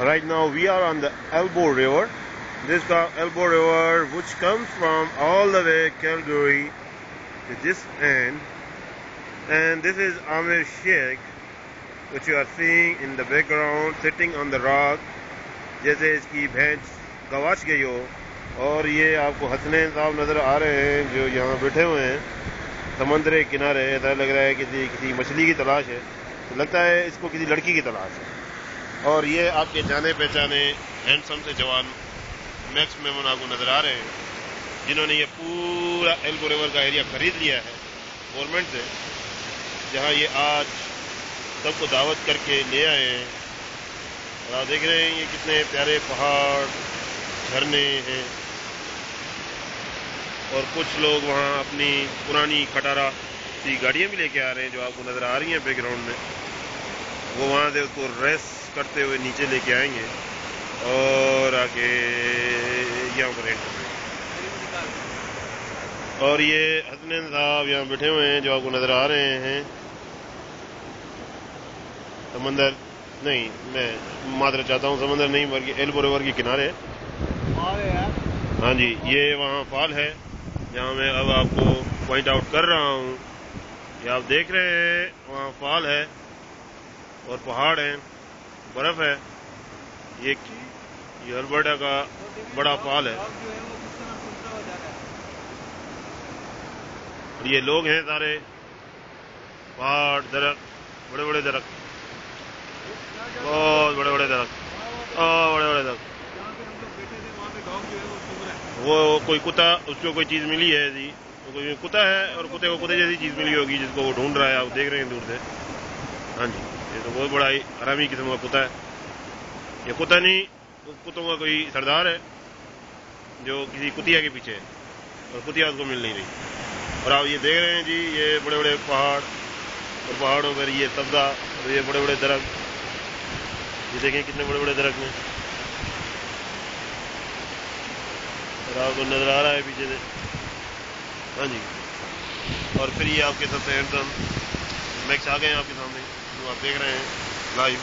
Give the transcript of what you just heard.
Right now we are on the Elbow River. This is Elbow River, which comes from all the way Calgary to this end. And this is Amir Sheikh, which you are seeing in the background, sitting on the rock, جیسے اس کی بھینس گواچ گئی ہو. اور یہ آپ کو حسنین صاحب نظر آ رہے ہیں جو یہاں بیٹھے ہوئے ہیں سمندر کے کنارے. ایسا لگ رہا ہے کسی مچھلی کی تلاش ہے, تو لگتا ہے اس کو کسی لڑکی کی تلاش ہے. اور یہ آپ کے جانے پہچانے ہینڈسم سے جوان میکس میمون آپ کو نظر آ رہے ہیں, جنہوں نے یہ پورا ایلبو ریور کا ایریا خرید لیا ہے گورنمنٹ سے, جہاں یہ آج سب کو دعوت کر کے لے آئے ہیں. اور آپ دیکھ رہے ہیں یہ کتنے پیارے پہاڑ جھرنے ہیں. اور کچھ لوگ وہاں اپنی پرانی کھٹارا سی گاڑیاں بھی لے کے آ رہے ہیں جو آپ کو نظر آ رہی ہیں بیک گراؤنڈ میں. وہ وہاں سے اس کو ریس کرتے ہوئے نیچے لے کے آئیں گے اور آگے یہاں پر اینڈ کریں گے. اور یہ حسنین صاحب یہاں بیٹھے ہوئے ہیں جو آپ کو نظر آ رہے ہیں. سمندر نہیں, میں معذرت چاہتا ہوں, سمندر نہیں بلکہ ایلبو ریور کے کنارے. ہاں جی, یہ وہاں فال ہے جہاں میں اب آپ کو پوائنٹ آؤٹ کر رہا ہوں. یہ آپ دیکھ رہے ہیں وہاں فال ہے اور پہاڑ ہیں, برف ہے. یہ البرٹا کا بڑا فال ہے. اور یہ لوگ ہیں سارے, پہاڑ, درخت, بڑے بڑے درخت, بہت بڑے بڑے درخت, بڑے بڑے درخت. وہ کوئی کتا, اس کو کوئی چیز ملی ہے جی, کوئی کتا ہے اور کتے کو کتے جیسی چیز ملی ہوگی جس کو وہ ڈھونڈ رہا ہے. آپ دیکھ رہے ہیں دور سے. ہاں جی, یہ تو بہت بڑا حرامی قسم کا کتا ہے. یہ کتا نہیں, کتوں کا کوئی سردار ہے جو کسی کتیا کے پیچھے ہے اور کتیا اس کو مل نہیں رہی. اور آپ یہ دیکھ رہے ہیں جی یہ بڑے بڑے پہاڑ, اور پہاڑوں پر یہ سبزہ اور یہ بڑے بڑے درخت. یہ دیکھیں کتنے بڑے بڑے درخت ہیں, اور آپ کو نظر آ رہا ہے پیچھے سے. ہاں جی, اور پھر یہ آپ کے سب سے ہینڈسم میکس آ گئے ہیں آپ کے سامنے جو آپ دیکھ رہے ہیں لائیو.